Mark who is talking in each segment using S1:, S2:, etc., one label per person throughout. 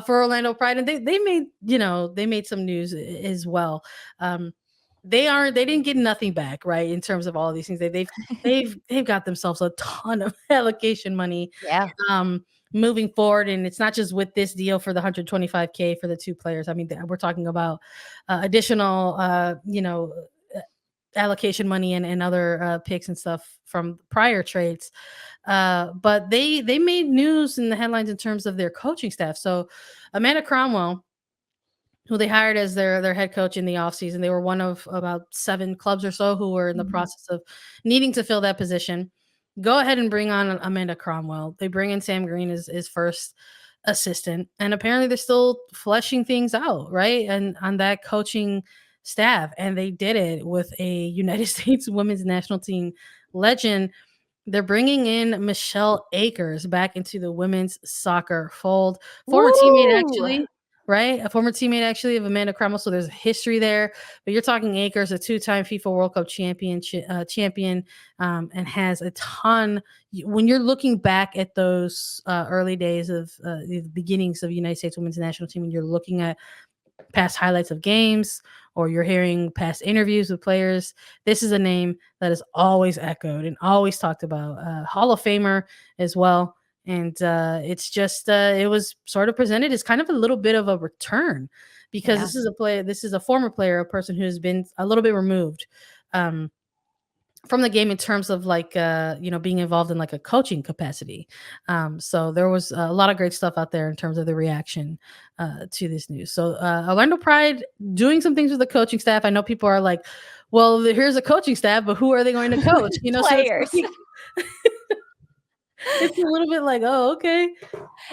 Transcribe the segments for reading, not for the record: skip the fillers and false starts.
S1: for Orlando Pride, and they made they made some news as well. They didn't get nothing back, right, in terms of all of these things. They've got themselves a ton of allocation money.
S2: Yeah.
S1: Moving forward, and it's not just with this deal for the 125K for the two players. I mean, we're talking about additional allocation money and other picks and stuff from prior trades. But they made news in the headlines in terms of their coaching staff. So Amanda Cromwell, who they hired as their head coach in the offseason, they were one of about 7 clubs or so who were in the process of needing to fill that position. Go ahead and bring on Amanda Cromwell. They bring in Sam Green as first assistant, and apparently they're still fleshing things out, right? And on that coaching staff, and they did it with a United States women's national team legend. They're bringing in Michelle Akers back into the women's soccer fold. Former teammate, actually, right? A former teammate, actually, of Amanda Cromwell. So there's a history there. But you're talking Akers, a 2-time FIFA World Cup champion, and has a ton. When you're looking back at those early days of the beginnings of United States women's national team, and you're looking at past highlights of games, or you're hearing past interviews with players, this is a name that is always echoed and always talked about. Hall of Famer as well. And it's just, it was sort of presented as kind of a little bit of a return, because this is a former player, a person who has been a little bit removed from the game in terms of being involved in like a coaching capacity. So there was a lot of great stuff out there in terms of the reaction to this news. So Orlando Pride doing some things with the coaching staff. I know people are like, well, here's a coaching staff, but who are they going to coach?
S2: Players.
S1: So it's a little bit like, oh, okay.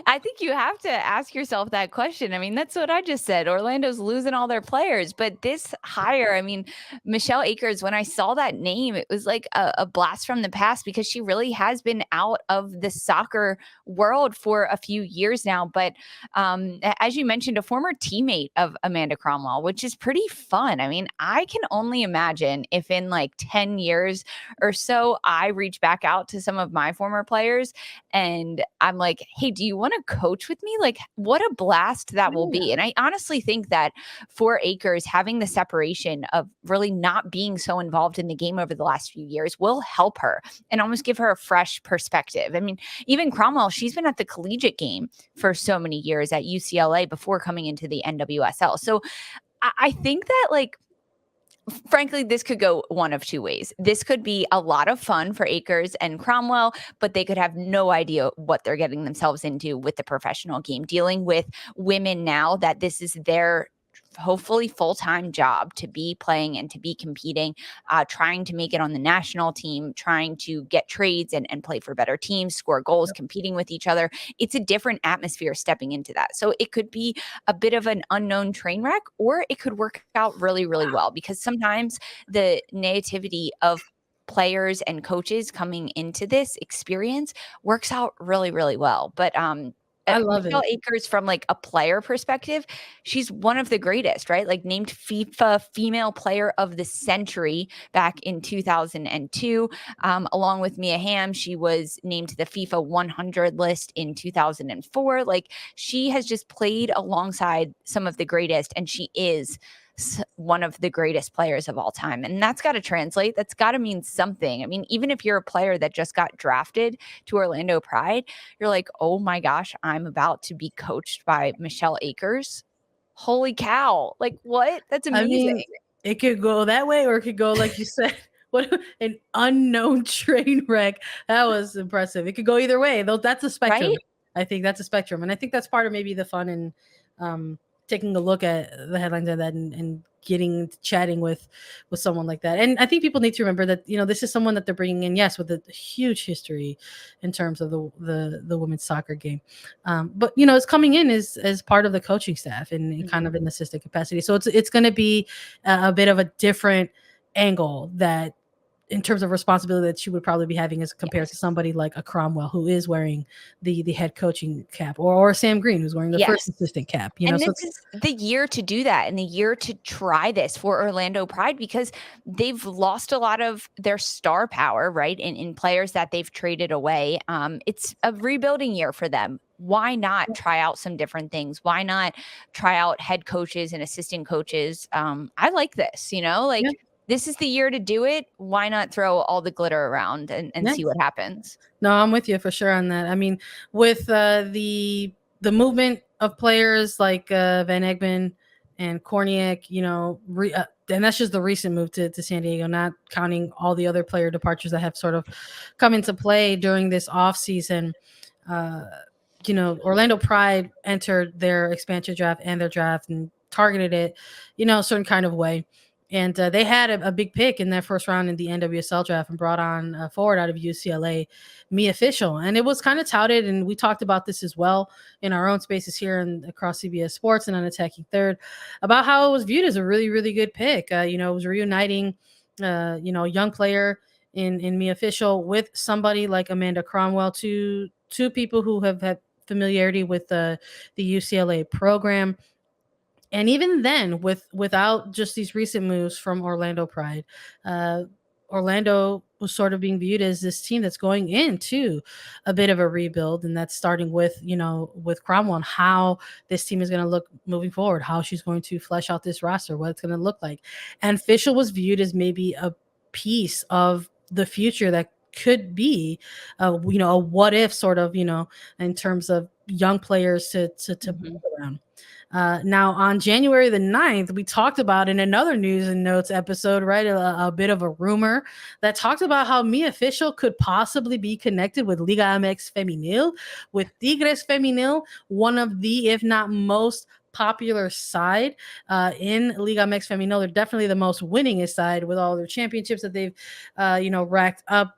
S2: I think you have to ask yourself that question. I mean, that's what I just said. Orlando's losing all their players, but this hire, I mean, Michelle Akers, when I saw that name, it was like a blast from the past, because she really has been out of the soccer world for a few years now. But as you mentioned, a former teammate of Amanda Cromwell, which is pretty fun. I mean, I can only imagine if in like 10 years or so, I reach back out to some of my former players and I'm like, hey, do you want to coach with me? Like, what a blast that will be. And I honestly think that for Akers, having the separation of really not being so involved in the game over the last few years will help her and almost give her a fresh perspective. I mean, even Cromwell, she's been at the collegiate game for so many years at UCLA before coming into the NWSL. So I think that, like, frankly, this could go one of two ways. This could be a lot of fun for Akers and Cromwell, but they could have no idea what they're getting themselves into with the professional game, dealing with women now that this is their hopefully full-time job to be playing and to be competing, trying to make it on the national team, trying to get trades and play for better teams, score goals, competing with each other. It's a different atmosphere stepping into that. So it could be a bit of an unknown train wreck, or it could work out really, really well, because sometimes the nativity of players and coaches coming into this experience works out really, really well. But
S1: I love
S2: Michelle
S1: it.
S2: Akers, from like a player perspective, she's one of the greatest, right? Like named FIFA Female Player of the Century back in 2002. Along with Mia Hamm, she was named to the FIFA 100 list in 2004. Like, she has just played alongside some of the greatest, and she is one of the greatest players of all time. And that's got to translate. That's got to mean something. I mean, even if you're a player that just got drafted to Orlando Pride, you're like, oh my gosh, I'm about to be coached by Michelle Akers. Holy cow. Like, what? That's amazing.
S1: I mean, it could go that way, or it could go, like you said, what an unknown train wreck. That was impressive. It could go either way, though. That's a spectrum.
S2: Right?
S1: I think that's a spectrum. And I think that's part of maybe the fun in taking a look at the headlines of that and chatting with someone like that. And I think people need to remember that, this is someone that they're bringing in, yes, with a huge history in terms of the women's soccer game. But, it's coming in as part of the coaching staff and kind of in assistant capacity. So it's going to be a bit of a different angle that, in terms of responsibility, that she would probably be having as compared to somebody like a Cromwell, who is wearing the head coaching cap, or Sam Green, who's wearing the first assistant cap.
S2: And this is the year to do that, and the year to try this for Orlando Pride, because they've lost a lot of their star power, right, in players that they've traded away. It's a rebuilding year for them. why not try out some different things? Why not try out head coaches and assistant coaches? I like this,
S1: Yeah.
S2: this is the year to do it. Why not throw all the glitter around and
S1: Yeah.
S2: see what happens?
S1: No, I'm with you for sure on that. I mean, with the movement of players like Van Egmond and Korniak, and that's just the recent move to San Diego, not counting all the other player departures that have sort of come into play during this off season. Uh, Orlando Pride entered their expansion draft and their draft and targeted it, a certain kind of way. And they had a big pick in their first round in the NWSL draft and brought on a forward out of UCLA, Mia Official. And it was kind of touted, and we talked about this as well in our own spaces here and across CBS Sports and on Attacking Third, about how it was viewed as a really, really good pick. It was reuniting, a young player in Mia Official with somebody like Amanda Cromwell, two people who have had familiarity with the UCLA program. And even then, without just these recent moves from Orlando Pride, uh, Orlando was sort of being viewed as this team that's going into a bit of a rebuild, and that's starting with Cromwell and how this team is going to look moving forward, how she's going to flesh out this roster, what it's going to look like. And Fischel was viewed as maybe a piece of the future that could be, a what if sort of, in terms of young players to
S2: Mhm.
S1: build around. Now, on January the 9th, we talked about in another news and notes episode, right? A bit of a rumor that talked about how Mia Official could possibly be connected with Liga MX Femenil, with Tigres Femenil, one of the, if not most popular side in Liga MX Femenil. They're definitely the most winningest side with all their championships that they've, racked up.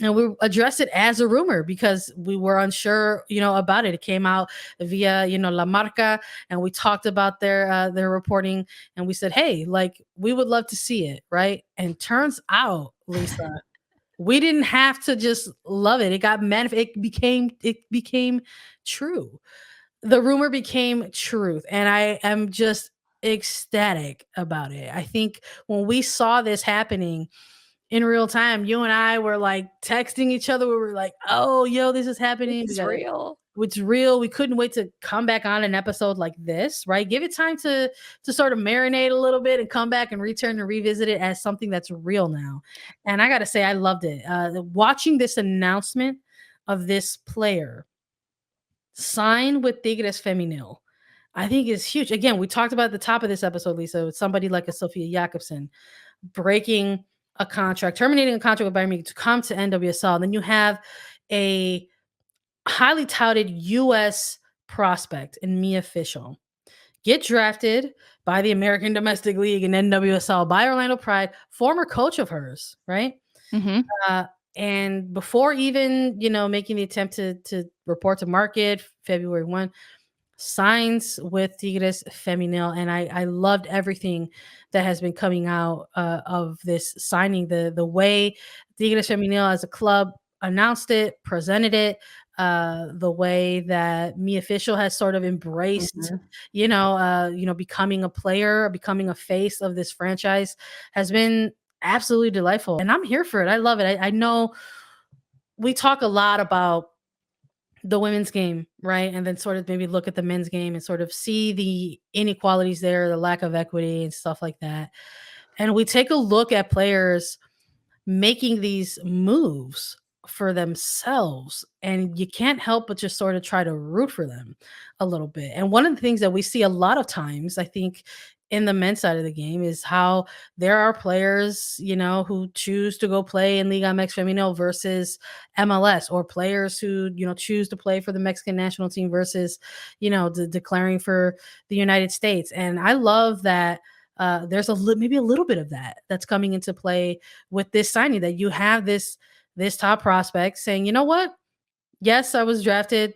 S1: And we addressed it as a rumor because we were unsure, about it. It came out via, La Marca, and we talked about their reporting, and we said, hey, like we would love to see it, right? And turns out, Lisa, we didn't have to just love it. It got it became true. The rumor became truth, and I am just ecstatic about it. I think when we saw this happening in real time, you and I were like texting each other. We were like, "Oh, yo, this is
S2: This
S1: happening. We
S2: is
S1: got it.
S2: real.
S1: It's real." We couldn't wait to come back on an episode like this, right? Give it time to sort of marinate a little bit and come back and return and revisit it as something that's real now. And I got to say, I loved it. Watching this announcement of this player sign with Tigres Femenil, I think is huge. Again, we talked about at the top of this episode, Lisa, with somebody like a Sophia Jakobsen breaking a contract, terminating a contract with Bayern Munich to come to NWSL. And then you have a highly touted US prospect in Mia Official get drafted by the American Domestic League and NWSL by Orlando Pride, former coach of hers, right?
S2: Mhm.
S1: Uh, and before even, making the attempt to report to market February 1, signs with Tigres Femenil, and I loved everything that has been coming out of this signing. The way Tigres Femenil as a club announced it, presented it, the way that Me Official has sort of embraced,
S2: Mhm.
S1: becoming a player, becoming a face of this franchise has been absolutely delightful, and I'm here for it. I love it. I know we talk a lot about the women's game, right? And then sort of maybe look at the men's game and sort of see the inequalities there, the lack of equity and stuff like that. And we take a look at players making these moves for themselves, and you can't help but just sort of try to root for them a little bit. And one of the things that we see a lot of times, I think, in the men's side of the game is how there are players, who choose to go play in Liga MX Femenil versus MLS, or players who, choose to play for the Mexican national team versus, declaring for the United States. And I love that there's maybe a little bit of that that's coming into play with this signing, that you have this top prospect saying, you know what? Yes, I was drafted,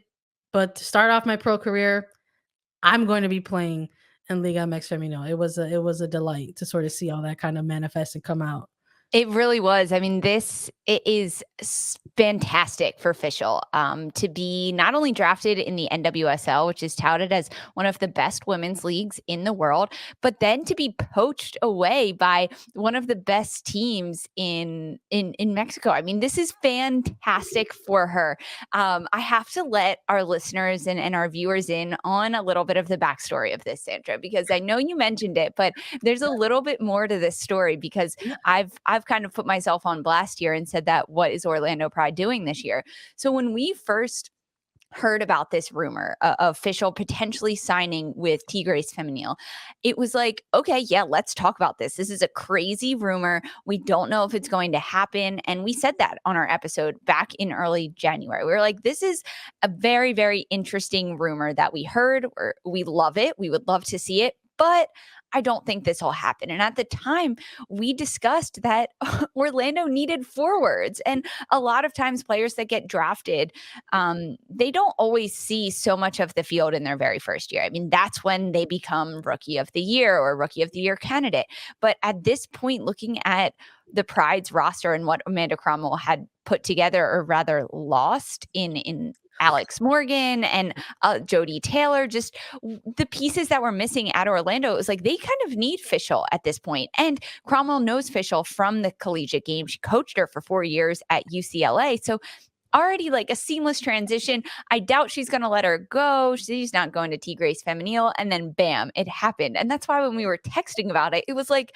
S1: but to start off my pro career, I'm going to be playing in Liga MX Femenil. It was a delight to sort of see all that kind of manifest and come out.
S2: It really was. I mean, it is fantastic for Fischel to be not only drafted in the NWSL, which is touted as one of the best women's leagues in the world, but then to be poached away by one of the best teams in Mexico. I mean, this is fantastic for her. I have to let our listeners and our viewers in on a little bit of the backstory of this, Sandra, because I know you mentioned it, but there's a little bit more to this story because I've kind of put myself on blast here and said that what is Orlando Pride doing this year? So when we first heard about this rumor official potentially signing with Tigres Femenil, it was like, okay, yeah, let's talk about this. This is a crazy rumor. We don't know if it's going to happen. And we said that on our episode back in early January. We were like, this is a very, very interesting rumor that we heard. We love it. We would love to see it. But I don't think this will happen. And at the time, we discussed that Orlando needed forwards. And a lot of times, players that get drafted, they don't always see so much of the field in their very first year. I mean, that's when they become rookie of the year or rookie of the year candidate. But at this point, looking at the Pride's roster and what Amanda Cromwell had put together, or rather lost in Alex Morgan and Jodie Taylor, just the pieces that were missing at Orlando. It was like they kind of need Fischel at this point. And Cromwell knows Fischel from the collegiate game. She coached her for 4 years at UCLA. So already like a seamless transition. I doubt she's going to let her go. She's not going to Tigres Femenil. And then bam, it happened. And that's why when we were texting about it, it was like,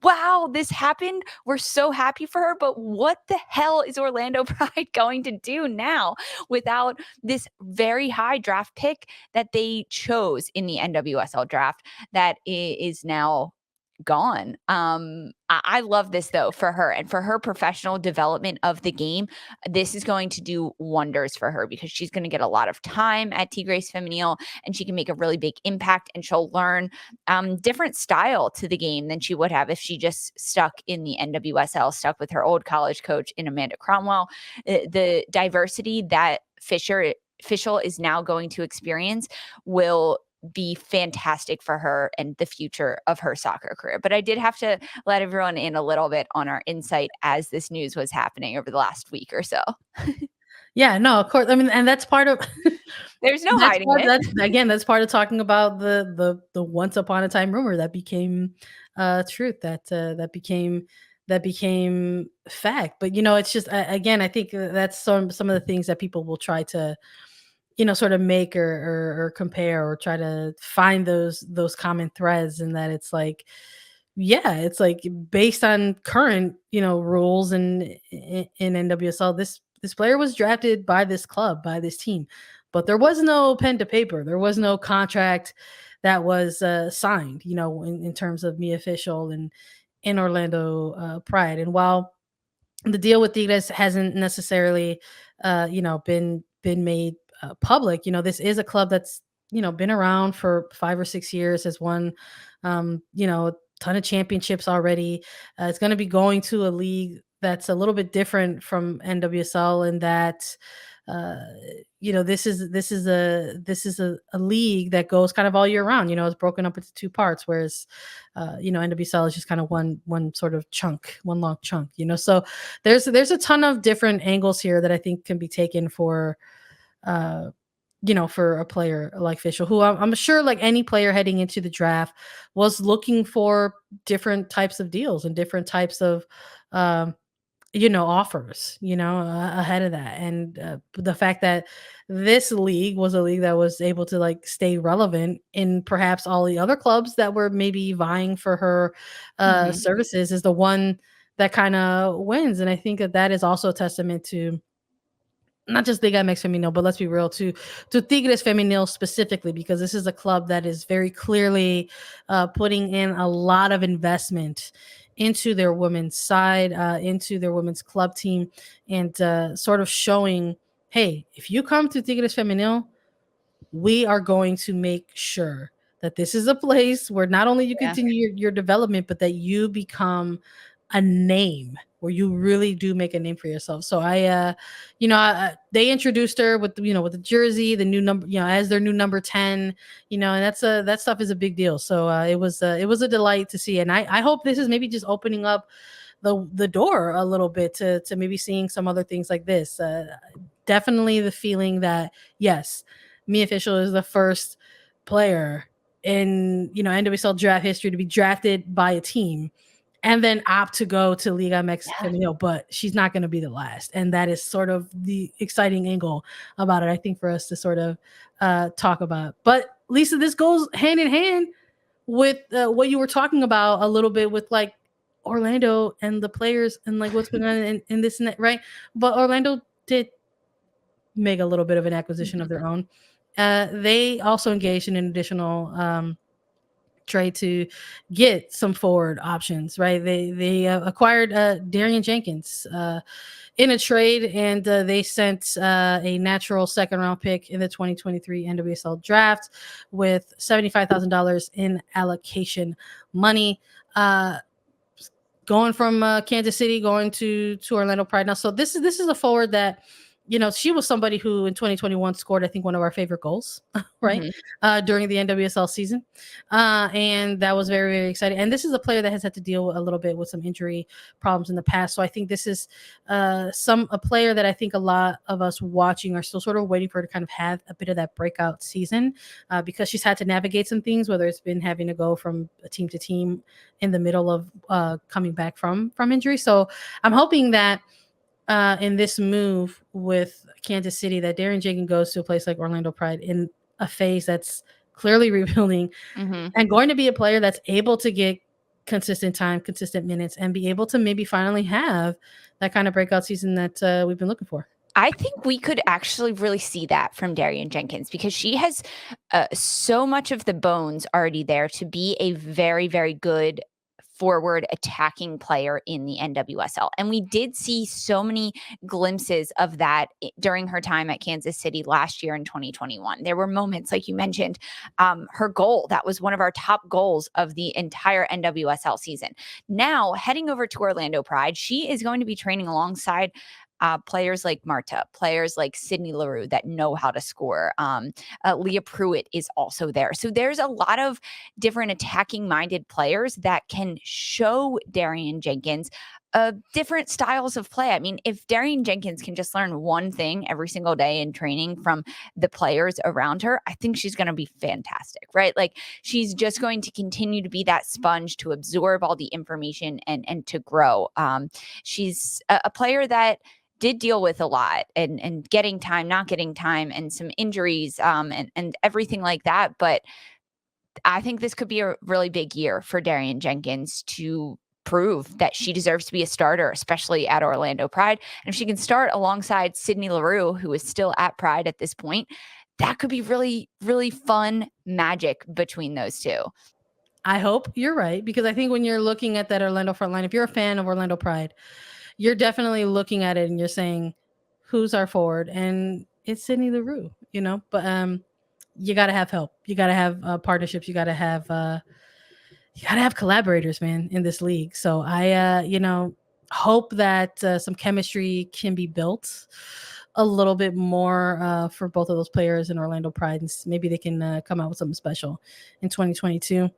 S2: wow, this happened. We're so happy for her. But what the hell is Orlando Pride going to do now without this very high draft pick that they chose in the NWSL draft that is now gone? I love this though for her and for her professional development of the game. This is going to do wonders for her because she's going to get a lot of time at Tigres Femenil and she can make a really big impact and she'll learn different style to the game than she would have if she just stuck in the NWSL, stuck with her old college coach in Amanda Cromwell. The diversity that Fischel is now going to experience will be fantastic for her and the future of her soccer career. But I did have to let everyone in a little bit on our insight as this news was happening over the last week or so.
S1: Yeah, no, of course. I mean, and that's part of
S2: there's no hiding it.
S1: That's part of talking about the once upon a time rumor that became truth, that became fact. But it's just again, I think that's some of the things that people will try to sort of make or compare or try to find those common threads, and that it's like, yeah, it's like based on current rules and in NWSL, this player was drafted by this club, by this team, but there was no pen to paper, there was no contract that was signed, in terms of Mia Fischel and in Orlando Pride. And while the deal with Tigres hasn't necessarily been made public, this is a club that's been around for 5 or 6 years, has won a ton of championships already. It's going to be going to a league that's a little bit different from NWSL in that this is a league that goes kind of all year round. It's broken up into 2 parts, whereas NWSL is just kind of one sort of chunk, one long chunk. So there's a ton of different angles here that I think can be taken for for a player like Fischel, who I'm sure, like any player heading into the draft, was looking for different types of deals and different types of offers, ahead of that. And the fact that this league was a league that was able to like stay relevant in perhaps all the other clubs that were maybe vying for her services is the one that kind of wins. And I think that is also a testament to not just Liga MX Femenil, but let's be real, to Tigres Femenil specifically, because this is a club that is very clearly putting in a lot of investment into their women's side, into their women's club team, and sort of showing, hey, if you come to Tigres Femenil, we are going to make sure that this is a place where not only you continue your development, but that you become a name, where you really do make a name for yourself. So they introduced her with with the jersey, the new number, as their new number 10, and that stuff is a big deal. So it was a delight to see. And I hope this is maybe just opening up the door a little bit to maybe seeing some other things like this. Definitely the feeling that yes, Mia Fishel is the first player in NWSL draft history to be drafted by a team and then opt to go to Liga MX
S2: Yeah.
S1: Femenil, but she's not going to be the last. And that is sort of the exciting angle about it, I think, for us to sort of talk about. But Lisa, this goes hand in hand with what you were talking about a little bit with like Orlando and the players and like what's going on in this and that, right? But Orlando did make a little bit of an acquisition of their own. They also engaged in an additional trade to get some forward options, right? They acquired Darian Jenkins in a trade, and they sent a natural second round pick in the 2023 NWSL draft with $75,000 in allocation money. Going from Kansas City, going to Orlando Pride now. So this is a forward that, she was somebody who in 2021 scored, I think, one of our favorite goals, right, during the NWSL season, and that was very, very exciting. And this is a player that has had to deal a little bit with some injury problems in the past. So I think this is a player that I think a lot of us watching are still sort of waiting for her to kind of have a bit of that breakout season, because she's had to navigate some things, whether it's been having to go from team to team in the middle of coming back from injury. So I'm hoping that in this move with Kansas City, that Darian Jenkins goes to a place like Orlando Pride in a phase that's clearly rebuilding, and going to be a player that's able to get consistent time, consistent minutes, and be able to maybe finally have that kind of breakout season that we've been looking for.
S2: I think we could actually really see that from Darian Jenkins, because she has so much of the bones already there to be a very, very good forward attacking player in the NWSL. And we did see so many glimpses of that during her time at Kansas City last year in 2021. There were moments, like you mentioned, her goal, that was one of our top goals of the entire NWSL season. Now, heading over to Orlando Pride, she is going to be training alongside players like Marta, players like Sydney Leroux that know how to score. Leah Pruitt is also there. So there's a lot of different attacking minded players that can show Darian Jenkins different styles of play. I mean, if Darian Jenkins can just learn one thing every single day in training from the players around her, I think she's going to be fantastic, right? Like, she's just going to continue to be that sponge to absorb all the information and to grow. She's a player that did deal with a lot and getting time, not getting time, and some injuries, and everything like that. But I think this could be a really big year for Darian Jenkins to prove that she deserves to be a starter, especially at Orlando Pride. And if she can start alongside Sydney Leroux, who is still at Pride at this point, that could be really, really fun magic between those two.
S1: I hope you're right, because I think when you're looking at that Orlando front line, if you're a fan of Orlando Pride, you're definitely looking at it and you're saying, who's our forward? And it's Sydney Leroux, but you got to have help. You got to have partnerships. You got to have collaborators, man, in this league. So I hope that some chemistry can be built a little bit more for both of those players in Orlando Pride, and maybe they can come out with something special in 2022.